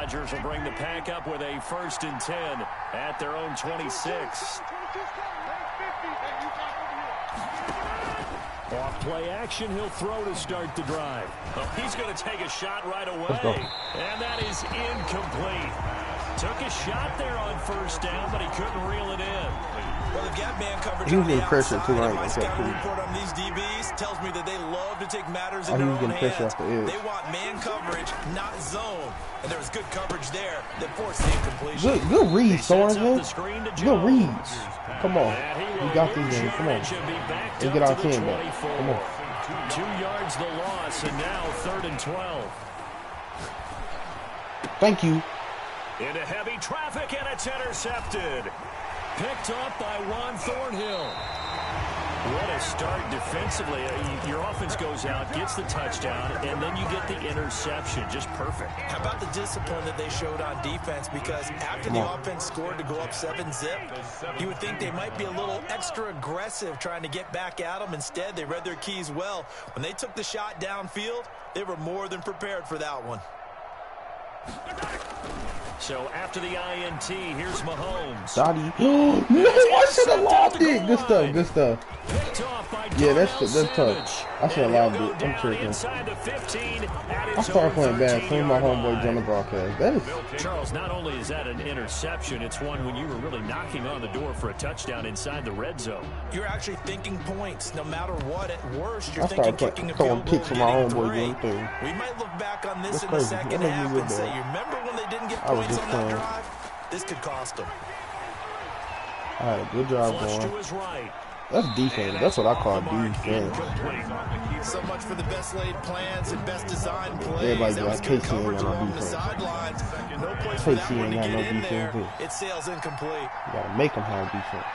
Rodgers will bring the pack up with a 1st and 10 at their own 26. Off play action, he'll throw to start the drive. Oh, he's going to take a shot right away. And that is incomplete. Took a shot there on 1st down, but he couldn't reel it in. Well, they've got man coverage on the outside, and my scouting report on these DBs tells me that they love to take matters in their own hands. They want man coverage, not zone. And there was good coverage there that forced the incompletion. Good reads, Sorensen. Good reads. Come on. You got these in. Come on. Let's get our 10 back. Come on. 2 yards the loss, and now 3rd and 12. Thank you. Into heavy traffic, and it's intercepted. Picked up by Juan Thornhill. What a start defensively. Your offense goes out, gets the touchdown, and then you get the interception. Just perfect. How about the discipline that they showed on defense? Because after the offense scored to go up 7-zip, you would think they might be a little extra aggressive trying to get back at them. Instead, they read their keys well. When they took the shot downfield, they were more than prepared for that one. So after the INT, here's Mahomes. Dottie. No, I should have lost it. Good stuff, good stuff. Yeah, that's tough. I should have allowed it. I'm tripping. I started playing bad. Some of my homeboys on the broadcast. That is. Charles, not only is that an interception, it's one when you were really knocking on the door for a touchdown inside the red zone. You're actually thinking points, no matter what. At worst, you're thinking kicking a field goal. Kicks from my homeboys. We might look back on this in the second half and say, you remember when they didn't get points on that drive? This could cost them. All right, good job, boy. That's defense. That's what I call defense. So much for the best laid plans and best design plays. Everybody got Casey ain't got no defense. No place for that one to get in there. Too. It sails incomplete. You gotta make them have defense.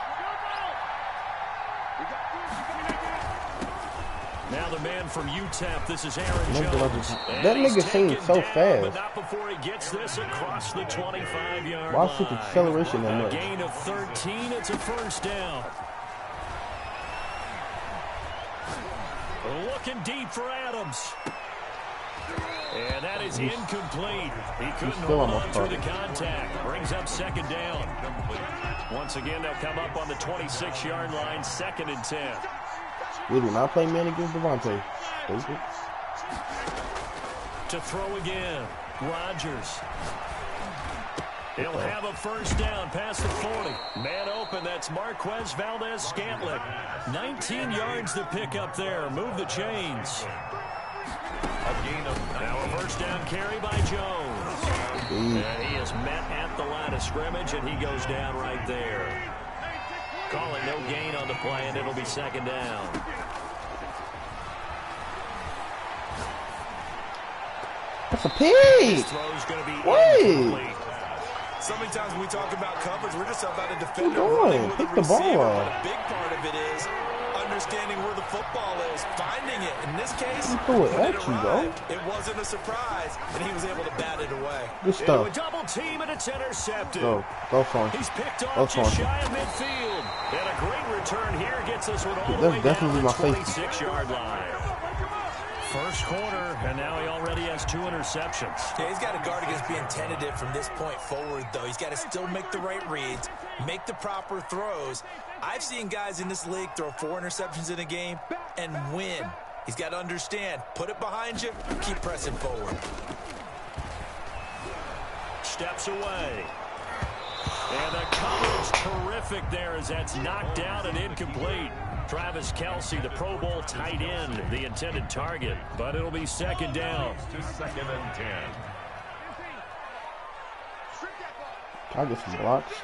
Now the man from UTEP, this is Aaron Jones. That nigga seems so fast. But not before he gets this across the 25-yard line. Why should acceleration that much? A gain of 13, it's a 1st down. Looking deep for Adams. And that is incomplete. He couldn't hold on through the contact. Brings up 2nd down. Once again, they'll come up on the 26-yard line, 2nd and 10. We do not play man against Devontae. To throw again, Rodgers. He'll have a 1st down past the 40. Man open, that's Marquez Valdez-Scantling. 19 yards to pick up there. Move the chains. Now a 1st down carry by Jones. And he is met at the line of scrimmage, and he goes down right there. Calling no gain on the play, and it'll be 2nd down. That's a pig. Wait. So many times when we talk about coverage, we're just about a defender. Pick the ball up. A big part of it is understanding where the football is, finding it. In this case, it wasn't a surprise, and he was able to bat it away. Good stuff. A double team, and it's intercepted. Go far. He's picked off just shy of midfield. And a great return here gets us one all the way down to the 26-yard line. 1st quarter, and now he already has 2 interceptions. Yeah, he's got to guard against being tentative from this point forward, though. He's got to still make the right reads, make the proper throws. I've seen guys in this league throw 4 interceptions in a game and win. He's got to understand, put it behind you, keep pressing forward. Steps away. And the coverage terrific there as that's knocked down and incomplete. Travis Kelce, the Pro Bowl tight end, the intended target, but it'll be 2nd down. 2nd and 10. I'll get some blocks.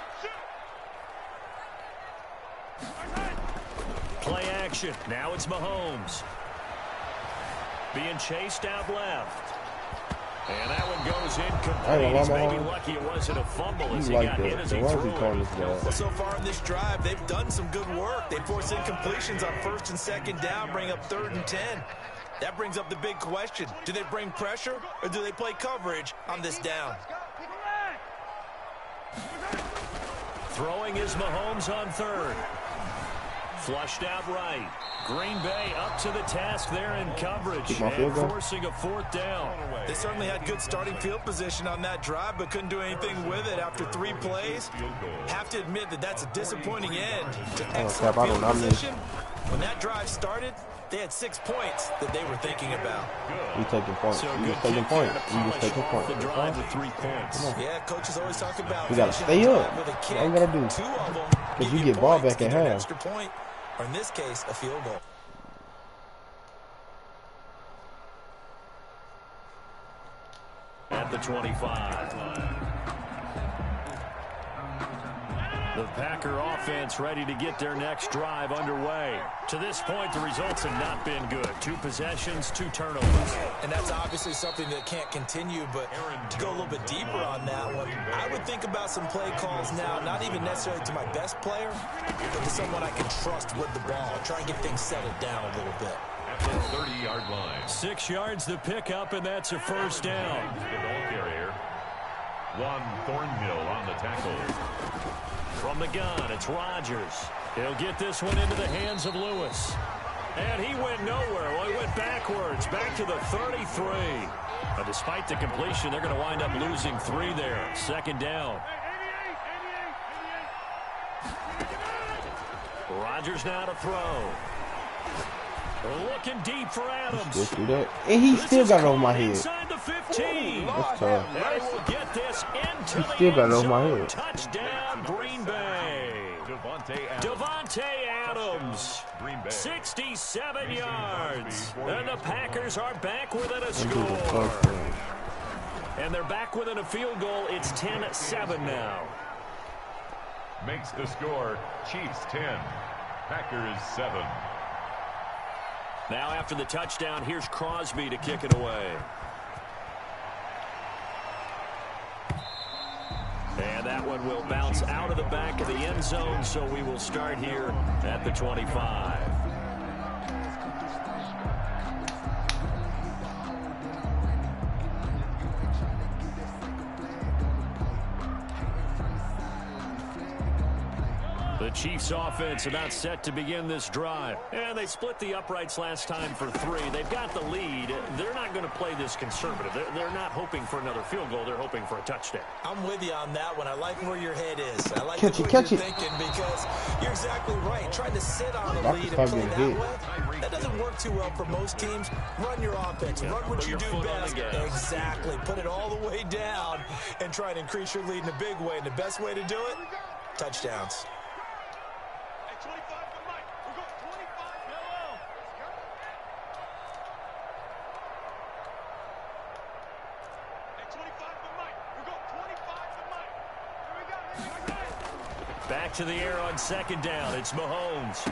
Play action. Now it's Mahomes. Being chased out left. And that one goes incomplete. He's maybe lucky it wasn't a fumble as he got hit as he threw it. Well, so far in this drive, they've done some good work. They force incompletions on 1st and 2nd down, bring up 3rd and 10. That brings up the big question. Do they bring pressure or do they play coverage on this down? Throwing is Mahomes on 3rd. Flushed out right. Green Bay up to the task there in coverage and forcing a 4th down. They certainly had good starting field position on that drive, but couldn't do anything with it after 3 plays. Have to admit that that's a disappointing end to excellent field position. When that drive started, they had 6 points that they were thinking about. You taking points. You just taking points. You just taking points. The drive with 3 points. Yeah, coaches always talk about you gotta stay up. That's all you gotta do. 2 of them because you get ball back at half. Extra point, or in this case, a field goal. At the 25. The Packer offense ready to get their next drive underway. To this point, the results have not been good. 2 possessions, 2 turnovers. And that's obviously something that can't continue, but to go a little bit deeper on that one, I would think about some play calls now, not even necessarily to my best player, but to someone I can trust with the ball. Try and get things settled down a little bit. At the 30-yard line. 6 yards the pickup, and that's a 1st down. The ball carrier, Juan Thornhill on the tackle. From the gun, it's Rodgers. He'll get this one into the hands of Lewis. And he went nowhere. Well, he went backwards, back to the 33. But despite the completion, they're going to wind up losing 3 there. 2nd down. Rodgers now to throw. Looking deep for Adams. And he still got it over my head. Inside the 15. That's tough. And we'll get this into he still got it over my head. Touchdown, Green Bay. Devontae Adams. 67 yards. And the Packers are back within a score. And they're back within a field goal. It's 10-7 now. Makes the score Chiefs 10, Packers 7. Now after the touchdown, here's Crosby to kick it away. And that one will bounce out of the back of the end zone, so we will start here at the 25. The Chiefs offense about set to begin this drive. And they split the uprights last time for 3. They've got the lead. They're not going to play this conservative. They're not hoping for another field goal. They're hoping for a touchdown. I'm with you on that one. I like where your head is. I like catch the way it, you're thinking because you're exactly right. Trying to sit on a lead and play that way, that doesn't work too well for most teams. Run your offense. Run what you do best. Exactly. Put it all the way down and try to increase your lead in a big way. And the best way to do it, touchdowns. Back to the air on 2nd down. It's Mahomes.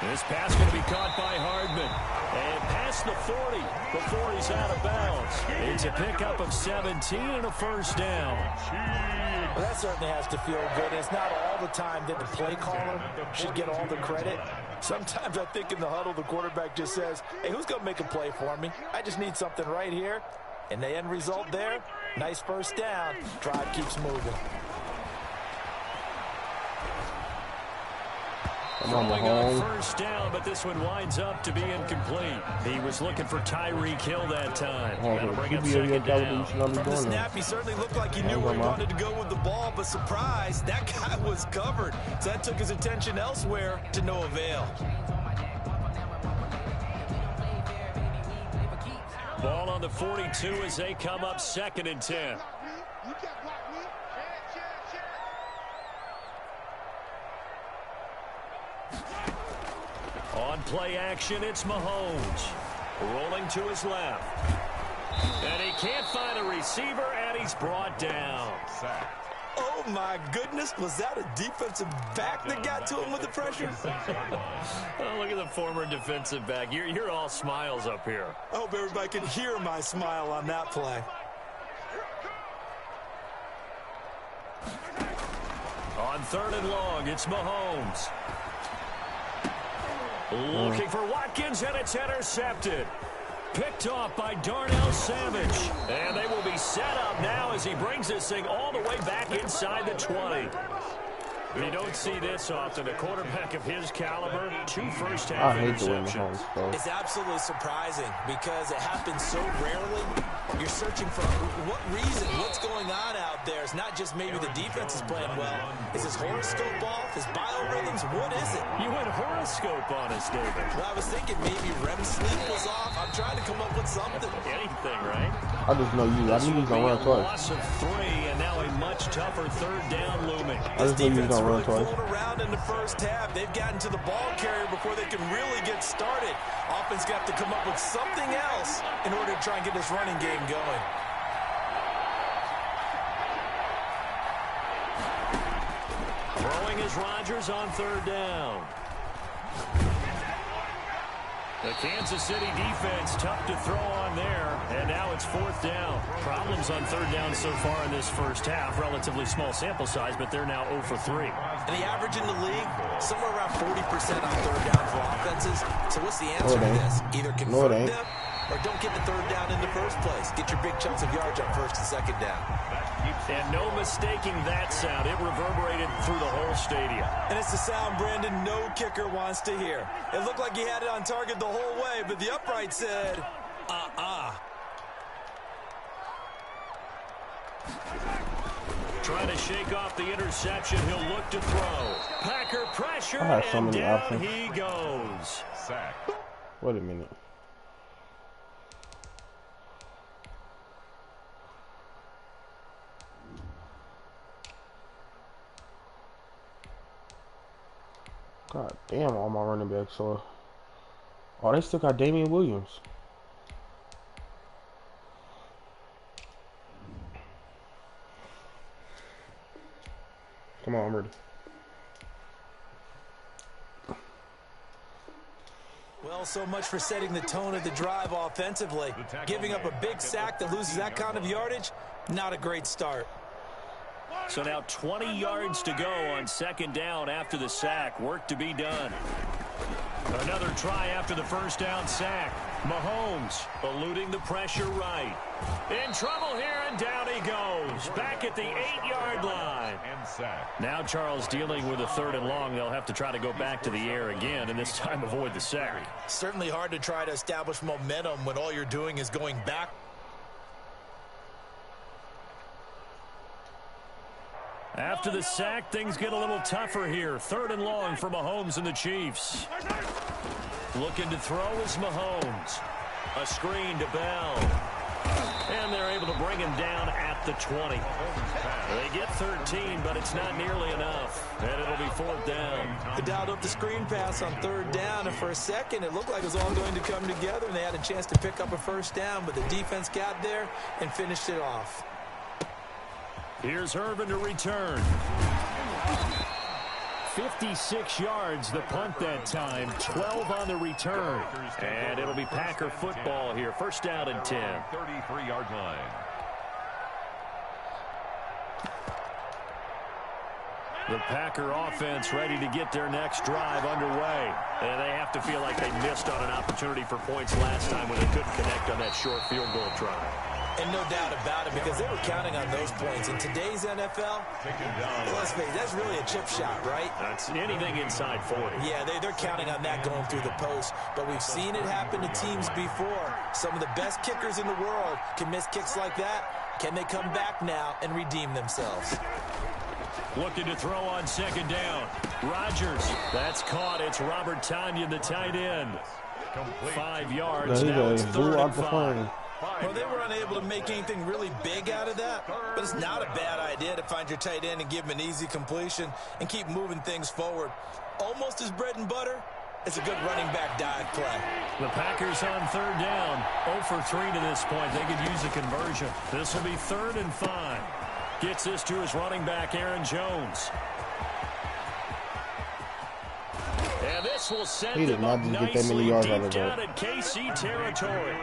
This pass going to be caught by Hardman. And past the 40 before he's out of bounds. It's a pickup of 17 and a 1st down. Well, that certainly has to feel good. It's not all the time that the play caller should get all the credit. Sometimes I think in the huddle, the quarterback just says, hey, who's going to make a play for me? I just need something right here. And the end result there, nice 1st down. Drive keeps moving. Throwing on 1st down, but this one winds up to be incomplete. He was looking for Tyreek Hill that time. That'll bring up 2nd down. From the snap, he certainly looked like he knew where he wanted to go with the ball, but surprise, that guy was covered. So that took his attention elsewhere to no avail. Ball on the 42 as they come up 2nd and 10. On play action, it's Mahomes. Rolling to his left. And he can't find a receiver, and he's brought down. Oh, my goodness. Was that a defensive back that got to him with the pressure? Oh, look at the former defensive back. You're all smiles up here. I hope everybody can hear my smile on that play. On 3rd and long, it's Mahomes. Looking for Watkins, and it's intercepted. Picked off by Darnell Savage. And they will be set up now as he brings this thing all the way back inside the 20. You don't see this often. A quarterback of his caliber, 2 first-half interceptions. It's absolutely surprising because it happens so rarely. You're searching for what reason, what's going on out there. It's not just maybe the defense is playing well. Is his horoscope off? His biorhythms? What is it? You went horoscope on us, David. Well, I was thinking maybe REM sleep was off. I'm trying to come up with something. Anything, right? I just know you. I knew you was going to run twice. Loss of 3, and now a much tougher 3rd down looming. I just knew you was going to run twice. Around in the first half. They've gotten to the ball carrier before they can really get started. Offense got to come up with something else in order to try and get this running game going. Throwing is Rodgers on 3rd down. The Kansas City defense tough to throw on there, and now it's 4th down. Problems on 3rd down so far in this first half. Relatively small sample size, but they're now 0 for 3. And the average in the league, somewhere around 40% on 3rd down for offenses. So what's the answer to this? Either convert them or don't get the 3rd down in the first place. Get your big chunks of yards on 1st and 2nd down. And no mistaking that sound. It reverberated through the whole stadium. And it's the sound, Brandon, no kicker wants to hear. It looked like he had it on target the whole way, but the upright said, Trying to shake off the interception. He'll look to throw. Packer pressure, and down he goes. Sack. Wait a minute. God damn, all my running backs are. Oh, they still got Damian Williams. Come on, I'm ready. Well, so much for setting the tone of the drive offensively. Giving up a big sack that loses that kind of yardage, not a great start. So now 20 yards to go on 2nd down after the sack. Work to be done. Another try after the 1st down sack. Mahomes eluding the pressure right. In trouble here, and down he goes. Back at the 8-yard line. Now Charles dealing with a 3rd and long. They'll have to try to go back to the air again, and this time avoid the sack. Certainly hard to try to establish momentum when all you're doing is going back. After the sack, things get a little tougher here. 3rd and long for Mahomes and the Chiefs. Looking to throw is Mahomes. A screen to Bell. And they're able to bring him down at the 20. They get 13, but it's not nearly enough. And it'll be 4th down. They dialed up the screen pass on 3rd down, and for a second it looked like it was all going to come together, and they had a chance to pick up a 1st down, but the defense got there and finished it off. Here's Irvin to return. 56 yards the punt that time, 12 on the return. And it'll be Packer football here. 1st down and 10. 33-yard line. The Packer offense ready to get their next drive underway. And they have to feel like they missed on an opportunity for points last time when they couldn't connect on that short field goal try. And no doubt about it, because they were counting on those points. In today's NFL, let's face it, that's really a chip shot, right? That's anything inside 40. Yeah, they're counting on that going through the post. But we've seen it happen to teams before. Some of the best kickers in the world can miss kicks like that. Can they come back now and redeem themselves? Looking to throw on 2nd down. Rodgers, that's caught. It's Robert Tonyan, the tight end. 5 yards, now it's 3rd and 5. Well, they were unable to make anything really big out of that, but it's not a bad idea to find your tight end and give him an easy completion and keep moving things forward. Almost as bread and butter as a good running back dive play. The Packers on 3rd down, 0 for 3 to this point. They could use a conversion. This will be 3rd and 5. Gets this to his running back, Aaron Jones. And this will send them up nicely deep down at KC territory.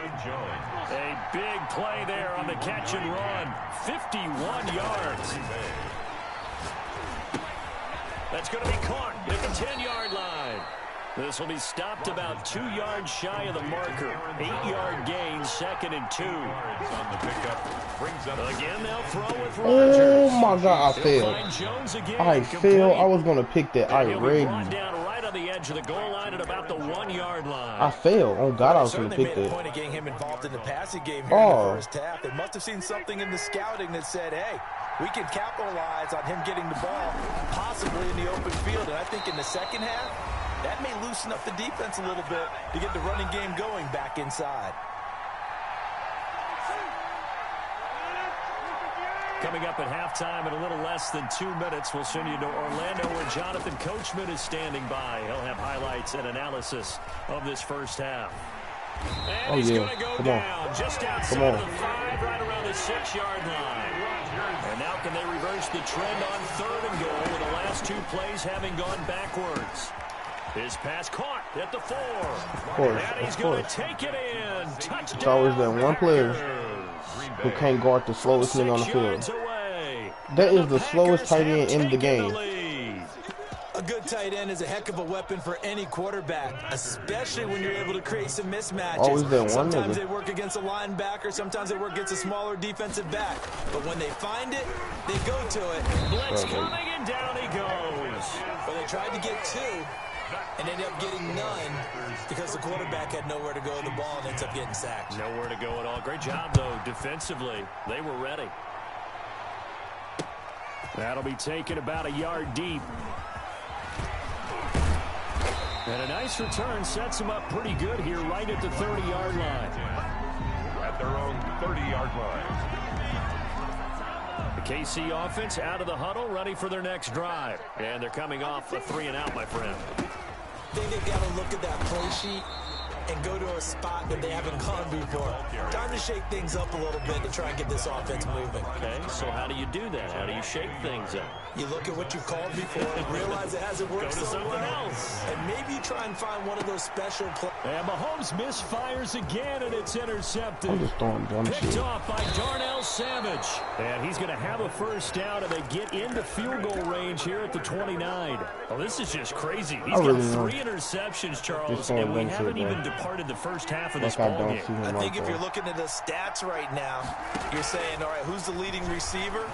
A big play there on the catch and run. 51 yards. That's going to be caught at the 10-yard line. This will be stopped about 2 yards shy of the marker. 8-yard gain, 2nd and 2. Again, they'll throw with Rodgers. Oh my God, I failed. I failed. I was gonna pick that. I rigged. Down right on the edge of the goal line at about the 1-yard line. I failed. Oh God, I was gonna pick that. Point of getting him involved in the passing game here in the first half. They must have seen something in the scouting that said, "Hey, we can capitalize on him getting the ball, possibly in the open field." And I think in the second half, that may loosen up the defense a little bit to get the running game going back inside. Coming up at halftime in a little less than 2 minutes, we'll send you to Orlando where Jonathan Coachman is standing by. He'll have highlights and analysis of this first half. And he's going to go down just outside of the 5, right around the 6-yard line. And now can they reverse the trend on 3rd and goal with the last 2 plays having gone backwards? His pass caught at the 4. And he's going to take it in. Touchdown. It's always that one player who can't guard the slowest nigga on the field. That is the slowest tight end in the game. A good tight end is a heck of a weapon for any quarterback, especially when you're able to create some mismatches. Always that one sometimes nigga. They work against a linebacker, sometimes they work against a smaller defensive back. But when they find it, they go to it. Blitz coming, and down he goes. But they tried to get 2 and ended up getting none because the quarterback had nowhere to go with the ball and ends up getting sacked. Nowhere to go at all. Great job, though, defensively. They were ready. That'll be taken about a yard deep. And a nice return sets them up pretty good here right at the 30-yard line. At their own 30-yard line. The KC offense out of the huddle, ready for their next drive. And they're coming off a 3-and-out, my friend. I think they've got to look at that play sheet and go to a spot that they haven't gone before. Time to shake things up a little bit to try and get this offense moving. Okay, so how do you do that? How do you shake things up? You look at what you've called before and realize it hasn't worked so well. Else. And maybe you try and find one of those special plays. And Mahomes misfires again, and it's intercepted. I'm just throwing dumb shit. Picked off by Darnell Savage. And he's going to have a first down, and they get into field goal range here at the 29. Oh, this is just crazy. He's got 3 interceptions, Charles, and we haven't even departed the first half of this ballgame. I think if you're looking at the stats right now, you're saying, all right, who's the leading receiver?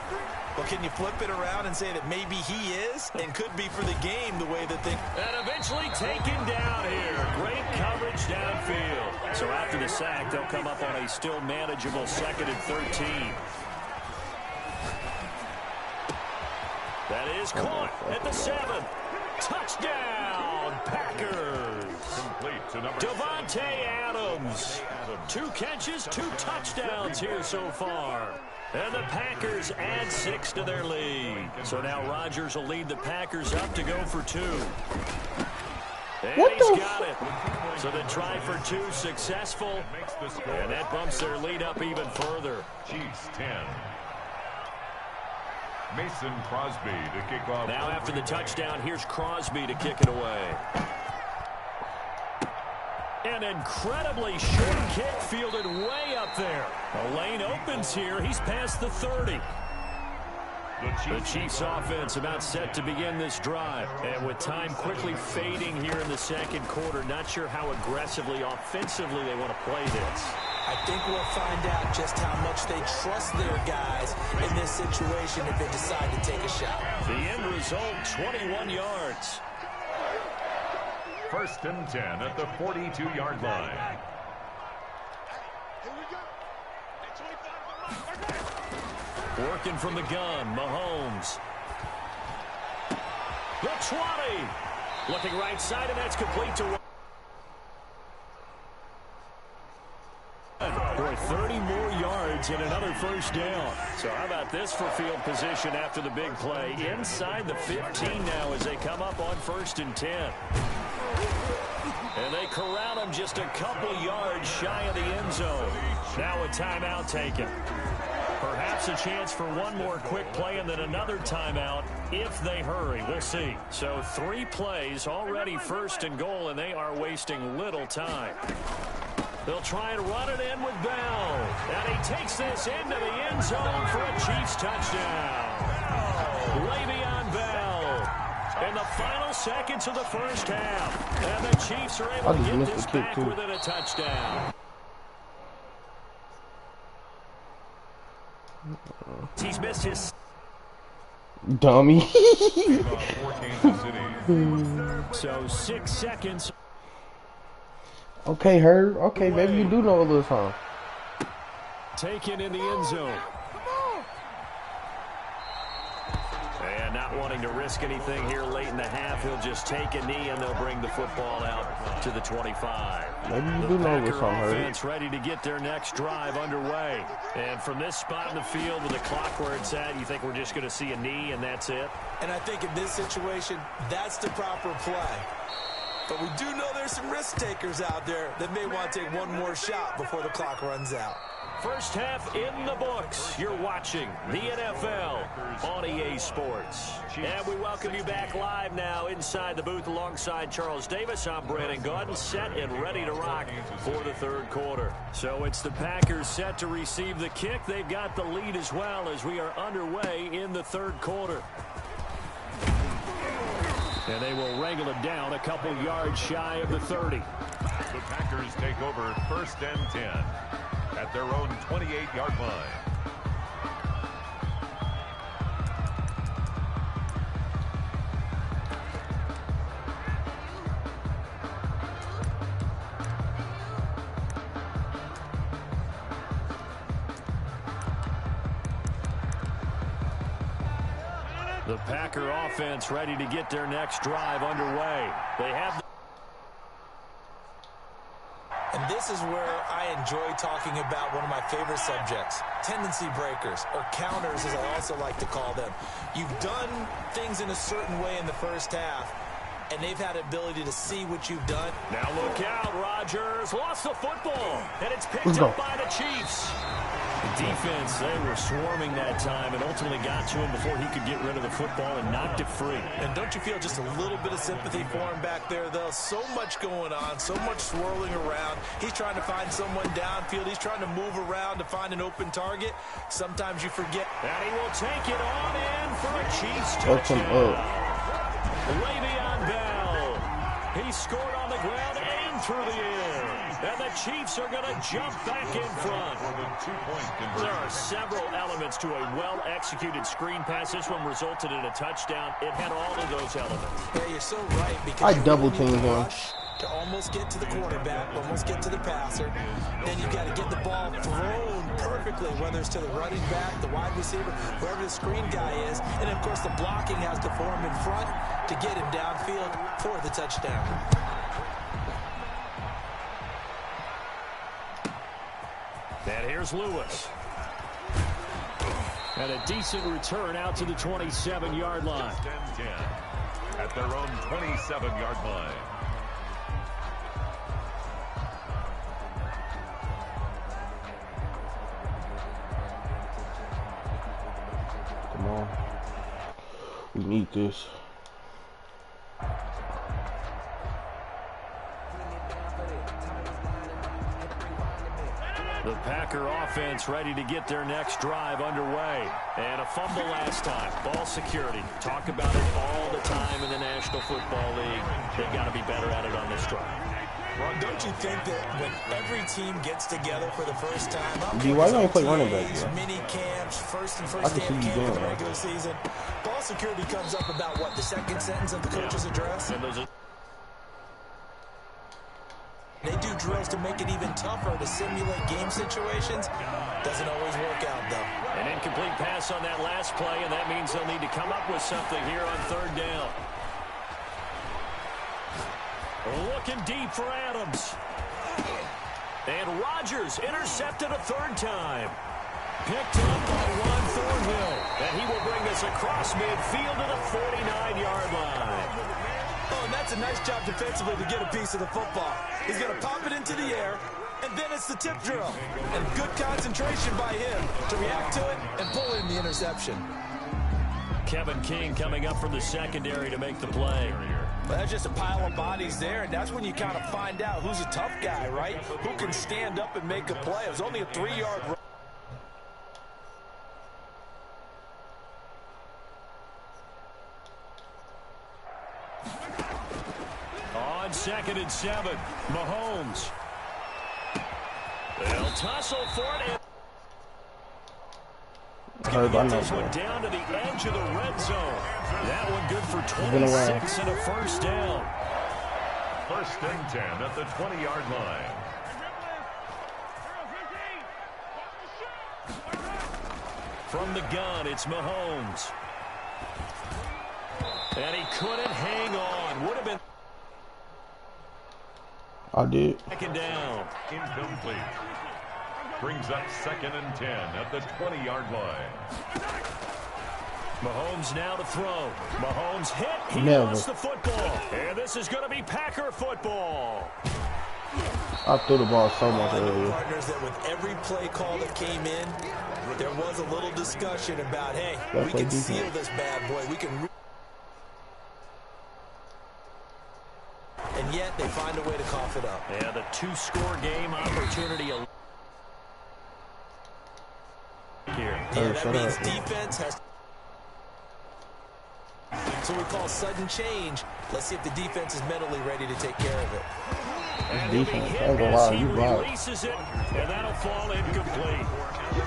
Well, can you flip it around and say that maybe he is and could be for the game the way that they... And eventually taken down here. Great coverage downfield. So after the sack, they'll come up on a still manageable 2nd and 13. That is caught at the 7. Touchdown, Packers. Devontae Adams. 2 catches, 2 touchdowns here so far. And the Packers add 6 to their lead. So now Rodgers will lead the Packers up to go for 2. And he's got it. So the try for 2 successful. And that bumps their lead up even further. Chiefs 10. Mason Crosby to kick off. Now after the touchdown, here's Crosby to kick it away. An incredibly short kick fielded way up there. The lane opens here. He's past the 30. The Chiefs offense about set to begin this drive. And with time quickly fading here in the second quarter, not sure how aggressively, offensively they want to play this. I think we'll find out just how much they trust their guys in this situation if they decide to take a shot. The end result, 21 yards. 1st and 10 at the 42-yard line. Working from the gun, Mahomes. The 20. Looking right side, and that's complete to... For 30 more yards and another first down. So how about this for field position after the big play? Inside the 15 now as they come up on 1st and 10. And they corral him just a couple yards shy of the end zone. Now a timeout taken. Perhaps a chance for one more quick play and then another timeout if they hurry. We'll see. So 3 plays, already 1st and goal, and they are wasting little time. They'll try and run it in with Bell. And he takes this into the end zone for a Chiefs touchdown. Le'Veon Bell. And the final seconds of the first half. And the Chiefs are able to get this back within a touchdown. He's missed his... Dummy. So 6 seconds. Okay, Herb. Okay, maybe you do know a little song. Taken in the end zone. And not wanting to risk anything here late in the half, he'll just take a knee and they'll bring the football out to the 25. Maybe you do know a little song, Herb. Offense ready to get their next drive underway. And from this spot in the field with the clock where it's at, you think we're just going to see a knee and that's it? And I think in this situation, that's the proper play. But we do know there's some risk takers out there that may want to take one more shot before the clock runs out. First half in the books. You're watching the NFL on EA Sports. And we welcome you back live now inside the booth alongside Charles Davis. I'm Brandon Gordon, set and ready to rock for the third quarter. So it's the Packers set to receive the kick. They've got the lead as well as we are underway in the third quarter. And they will wrangle it down a couple yards shy of the 30. The Packers take over 1st and 10 at their own 28-yard line. The Packer offense ready to get their next drive underway. They have... And this is where I enjoy talking about one of my favorite subjects, tendency breakers, or counters as I also like to call them. You've done things in a certain way in the first half, and they've had ability to see what you've done. Now look out, Rodgers lost the football, and it's picked up by the Chiefs. The defense, they were swarming that time and ultimately got to him before he could get rid of the football and knocked it free. And don't you feel just a little bit of sympathy for him back there, though? So much going on, so much swirling around. He's trying to find someone downfield. He's trying to move around to find an open target. Sometimes you forget. And he will take it on in for a Chiefs touchdown. Le'Veon Bell. He scored on the ground and through the air. And the Chiefs are going to jump back in front. There are several elements to a well-executed screen pass. This one resulted in a touchdown. It had all of those elements. Yeah, you're so right. Because I double-teamed him. To almost get to the quarterback, almost get to the passer. Then you got to get the ball thrown perfectly, whether it's to the running back, the wide receiver, wherever the screen guy is. And, of course, the blocking has to form in front to get him downfield for the touchdown. And here's Lewis. And a decent return out to the 27-yard line. At their own 27-yard line. Come on. We need this. The Packer offense ready to get their next drive underway. And a fumble last time. Ball security. Talk about it all the time in the National Football League. They've got to be better at it on this drive. Well, don't you think that when every team gets together for the first time, why don't you play running back? Mini camps, first and first day of camp for the regular season, ball security comes up about what, the second sentence of the coach's address? And those are they do drills to make it even tougher to simulate game situations. Doesn't always work out, though. An incomplete pass on that last play, and that means they'll need to come up with something here on third down. Looking deep for Adams. And Rodgers intercepted a third time. Picked up by Juan Thornhill. And he will bring this across midfield to the 49-yard line. Oh, and that's a nice job defensively to get a piece of the football. He's going to pop it into the air, and then it's the tip drill. And good concentration by him to react to it and pull in the interception. Kevin King coming up from the secondary to make the play. Well, that's just a pile of bodies there, and that's when you kind of find out who's a tough guy, right? Who can stand up and make a play. It was only a 3-yard run. 2nd and 7. Mahomes. They'll tussle for it. Heard by This one down to the edge of the red zone. That one good for 26 and a first down. 1st and 10 at the 20-yard line. From the gun, it's Mahomes. And he couldn't hang on. Would have been. I did. 2nd down. Incomplete. Brings up 2nd and 10 at the 20-yard line. Mahomes now to throw. Mahomes hit. He Never. lost the football. And this is going to be Packer football. I threw the ball so much earlier. Partners, that with every play call that came in, there was a little discussion about, hey, That's we can defense. seal this bad boy. We can. And yet they find a way to cough it up. Yeah, the 2-score game opportunity here. Yeah, that means defense has. So we call sudden change. Let's see if the defense is mentally ready to take care of it. And Defense, hit I ain't gonna as lie, he you right. releases it, and that'll fall incomplete.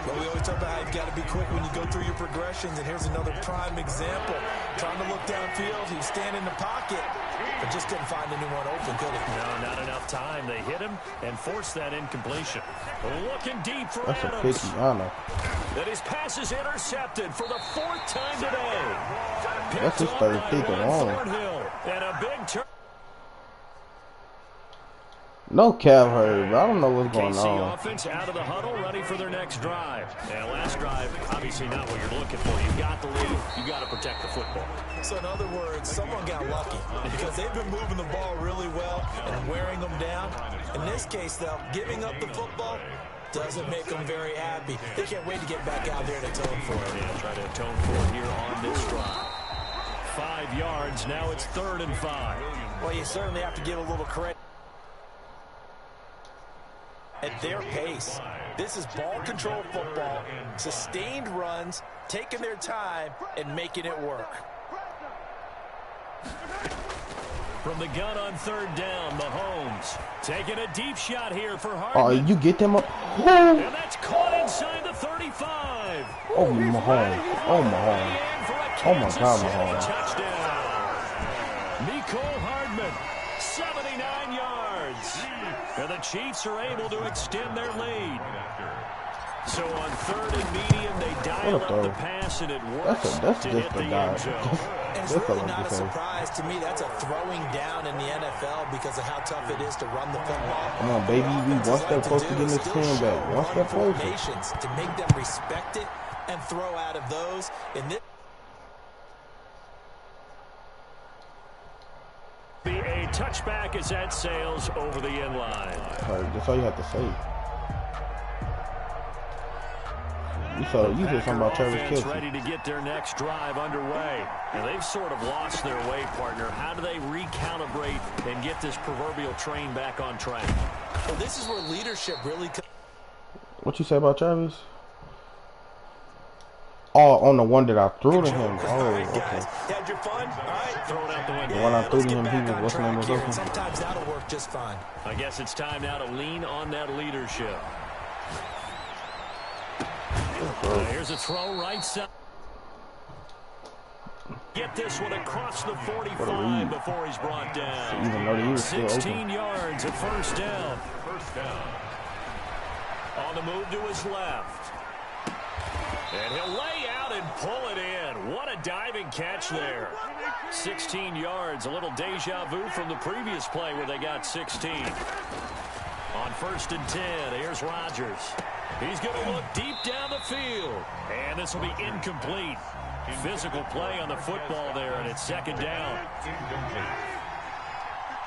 But we always talk about how you've got to be quick when you go through your progressions, and here's another prime example. Trying to look downfield, he was standing in the pocket, but just couldn't find anyone open, could he? No, not enough time. They hit him and forced that incompletion. Looking deep for That's a Adams. picky honor. That his pass is intercepted for the 4th time today. That's his third pick alone. And a big turn. No calf hurt, but I don't know what's going KC on. offense out of the huddle, ready for their next drive. And last drive, obviously not what you're looking for. You've got the lead. You've got to protect the football. So in other words, someone got lucky because they've been moving the ball really well and wearing them down. In this case, though, giving up the football doesn't make them very happy. They can't wait to get back out there and atone for it. Yeah, try to atone for it here on this drive. 5 yards. Now it's 3rd and 5. Well, you certainly have to give a little credit. At their pace, this is ball control football, sustained runs, taking their time, and making it work. From the gun on 3rd down, Mahomes taking a deep shot here for Oh, Hardman. you get them up. And that's caught inside the 35. Oh, Mahomes. Oh, Mahomes. Oh, my God, Mahomes. Touchdown. Nicole Hardman, 79 yards. And the Chiefs are able to extend their lead. So on 3rd and medium, they dial up the pass, and it works That's to just hit a the dive. end zone. And it's really not a surprise to me. That's a throwing down in the NFL because of how tough it is to run the football. Come on, baby. We one step closer to getting this team back. One step closer. Formations to make them respect it and throw out of those. In this A touchback as that sails over the end line. That's all you have to say. You said something about Travis Kelce. Ready to get their next drive underway. And they've sort of lost their way, partner. How do they recalibrate and get this proverbial train back on track? Well, this is where leadership really. What you say about Travis? Oh, on the one that I threw to him. Oh, okay. Had your fun? All right, throw it out the window. The one I threw to him, he was, what's the name was open? Sometimes that'll work just fine. I guess it's time now to lean on that leadership. Here's a throw right side. Get this one across the 45 before he's brought down. Even though he was still 16 open. yards, a first down. First down. On the move to his left. And he'll lay out and pull it in. What a diving catch there. 16 yards, a little deja vu from the previous play where they got 16. On 1st and 10, here's Rodgers. He's going to look deep down the field. And this will be incomplete. Physical play on the football there, and it's 2nd down. Incomplete.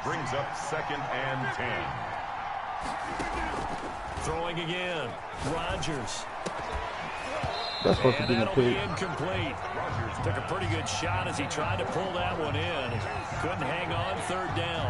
Brings up 2nd and 10. Throwing again. Rodgers. That's supposed to be the that'll be pick. incomplete. Took a pretty good shot as he tried to pull that one in. Couldn't hang on, 3rd down.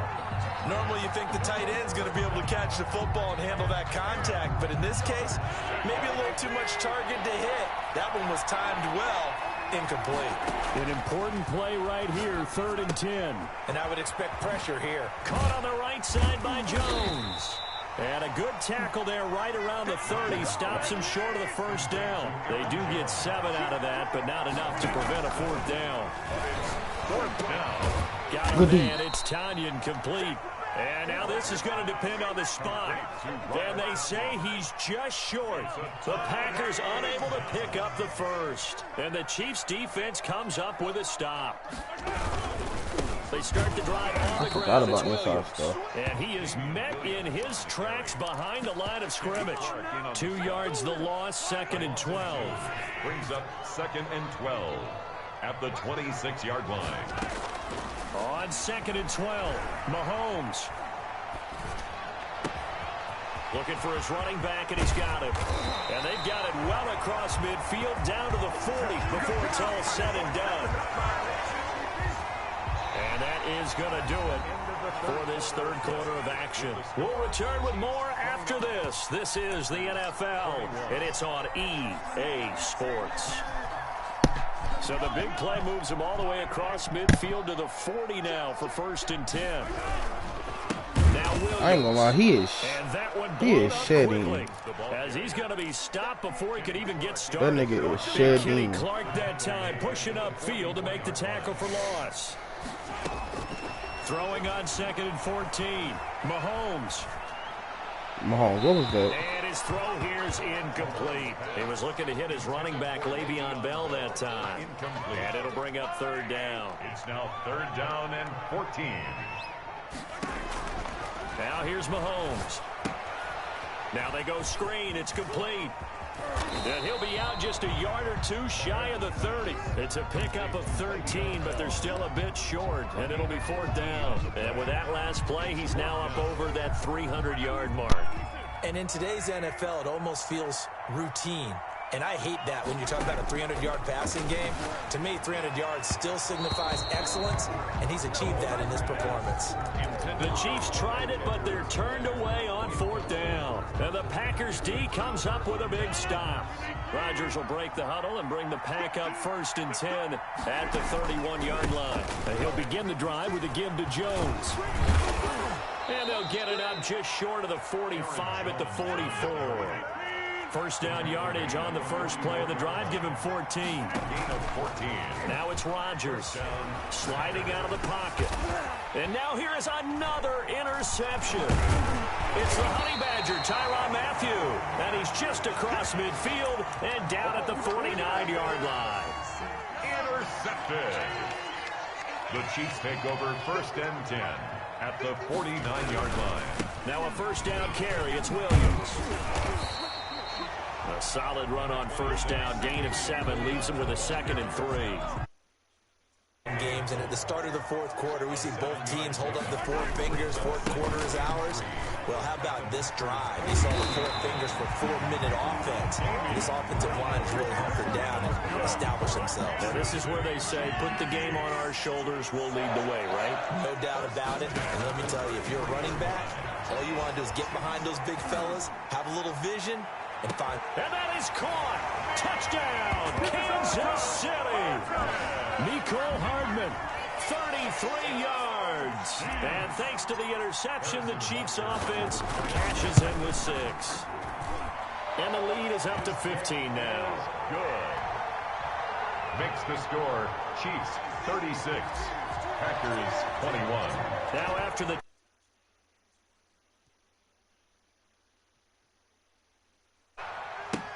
Normally you think the tight end's going to be able to catch the football and handle that contact, but in this case, maybe a little too much target to hit. That one was timed well, incomplete. An important play right here, 3rd and 10. And I would expect pressure here. Caught on the right side by Jones. And a good tackle there right around the 30. Stops him short of the first down. They do get 7 out of that, but not enough to prevent a 4th down. 4th down. Got a man. It's Tanyan complete. And now this is going to depend on the spot. And they say he's just short. The Packers unable to pick up the first. And the Chiefs defense comes up with a stop. They start the drive on the ground. It's Williams. And he is met in his tracks behind the line of scrimmage. 2 yards the loss, 2nd and 12. Brings up 2nd and 12 at the 26-yard line. On 2nd and 12, Mahomes. Looking for his running back, and he's got it. And they've got it well across midfield, down to the 40 before it's all said and done. And that is going to do it for this 3rd quarter of action. We'll return with more after this. This is the NFL, and it's on EA Sports. So the big play moves him all the way across midfield to the 40 now for 1st and 10. Now Williams. I ain't gonna lie, he is shedding. As he's going to be stopped before he could even get started. That nigga is shedding. Clark that time pushing upfield to make the tackle for loss. Throwing on 2nd and 14. Mahomes, what was that? And his throw here is incomplete. He was looking to hit his running back, Le'Veon Bell, that time. Incomplete. And it'll bring up 3rd down. It's now 3rd down and 14. Now here's Mahomes. Now they go screen. It's complete. And he'll be out just a yard or 2 shy of the 30. It's a pickup of 13, but they're still a bit short, and it'll be 4th down. And with that last play, he's now up over that 300-yard mark. And in today's NFL, it almost feels routine. And I hate that when you talk about a 300-yard passing game. To me, 300 yards still signifies excellence, and he's achieved that in this performance. The Chiefs tried it, but they're turned away on 4th down. And the Packers D comes up with a big stop. Rodgers will break the huddle and bring the Pack up 1st and 10 at the 31-yard line. And he'll begin the drive with a give to Jones. And they'll get it up just short of the 45 at the 44. 1st down yardage on the first play of the drive. Give him 14. Gain of 14. Now it's Rodgers sliding out of the pocket. And now here is another interception. It's the Honey Badger, Tyrann Mathieu. And he's just across midfield and down at the 49-yard line. Intercepted. The Chiefs take over 1st and 10 at the 49-yard line. Now a 1st down carry. It's Williams. A solid run on 1st down. Gain of 7 leaves him with a 2nd and 3. Games, and at the start of the 4th quarter, we see both teams hold up the 4 fingers. 4th quarter is ours. Well, how about this drive? They saw the 4 fingers for 4-minute offense. This offensive line is really hunkered down and established themselves. Now, this is where they say, put the game on our shoulders, we'll lead the way, right? No doubt about it. And let me tell you, if you're a running back, all you want to do is get behind those big fellas, have a little vision, and find. And that is caught. Touchdown, Kansas City. Mecole Hardman, 33 yards. And thanks to the interception, the Chiefs offense cashes in with 6. And the lead is up to 15 now. Good. Makes the score Chiefs 36, Packers 21. Now after the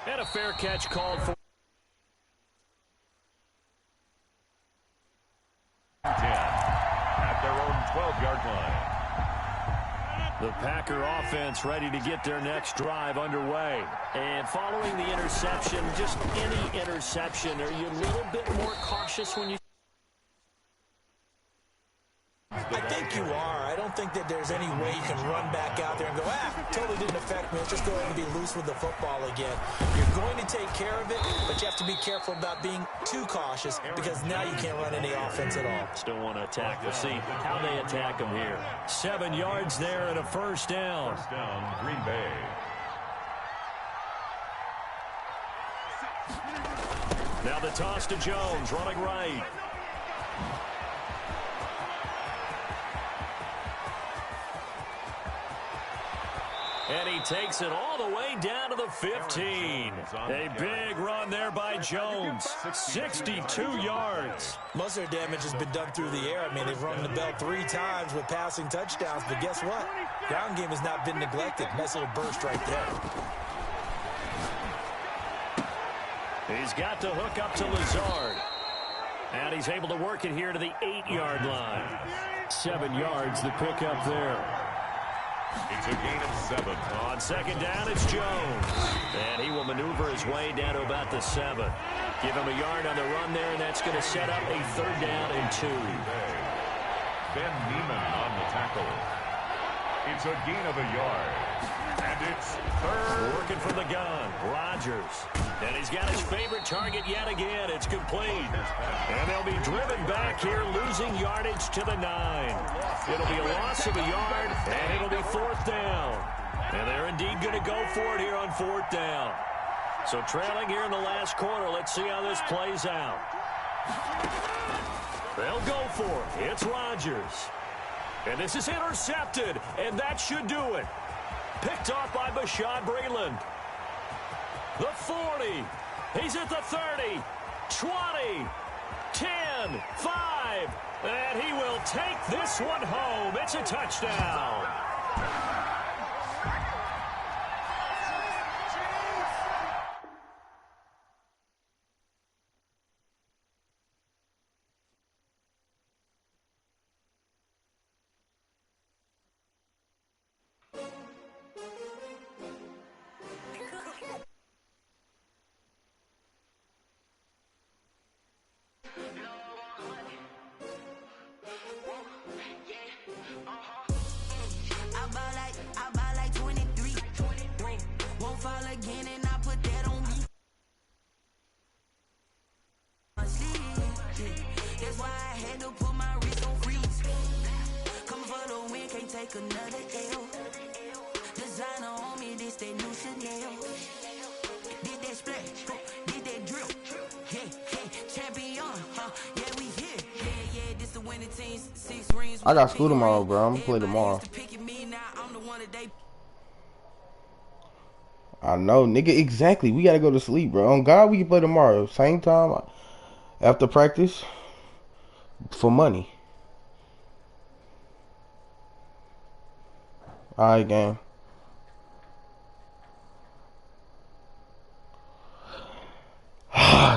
and a fair catch called for 10 at their own 12-yard line. the Packer offense ready to get their next drive underway. And following the interception, just any interception, are you a little bit more cautious when you? I think you are. I don't think that there's any way you can run back out there and go, totally didn't affect me. Let's just go ahead and be loose with the football again. You're going to take care of it, but you have to be careful about being too cautious because now you can't run any offense at all. Still want to attack. We'll see how they attack them here. 7 yards there and a 1st down. 1st down, Green Bay. Now the toss to Jones, running right. And he takes it all the way down to the 15. A big run there by Jones. 62 yards. Most of their damage has been done through the air. I mean, they've rung the bell 3 times with passing touchdowns. But guess what? Ground game has not been neglected. Nice little burst right there. He's got the hook up to Lazard. And he's able to work it here to the 8-yard line. 7 yards, the pickup there. It's a gain of 7. On second down, it's Jones. And he will maneuver his way down to about the 7. Give him a yard on the run there, and that's going to set up a 3rd down and 2. Ben Neiman on the tackle. It's a gain of a yard. And it's 3rd. Working from the gun, Rodgers. And he's got his favorite target yet again. It's complete. And they'll be driven back here, losing yardage to the 9. It'll be a loss of a yard, and it'll be 4th down. And they're indeed going to go for it here on 4th down. So trailing here in the last quarter, let's see how this plays out. They'll go for it. It's Rodgers. And this is intercepted, and that should do it. Picked off by Bashaud Breeland. The 40. He's at the 30. 20. 10. 5. And he will take this one home. It's a touchdown. I got school tomorrow, bro. I'm gonna play tomorrow. I know, nigga. Exactly. We gotta go to sleep, bro. On God, we can play tomorrow. Same time after practice for money. Alright, gang.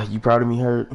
You proud of me, Hurt?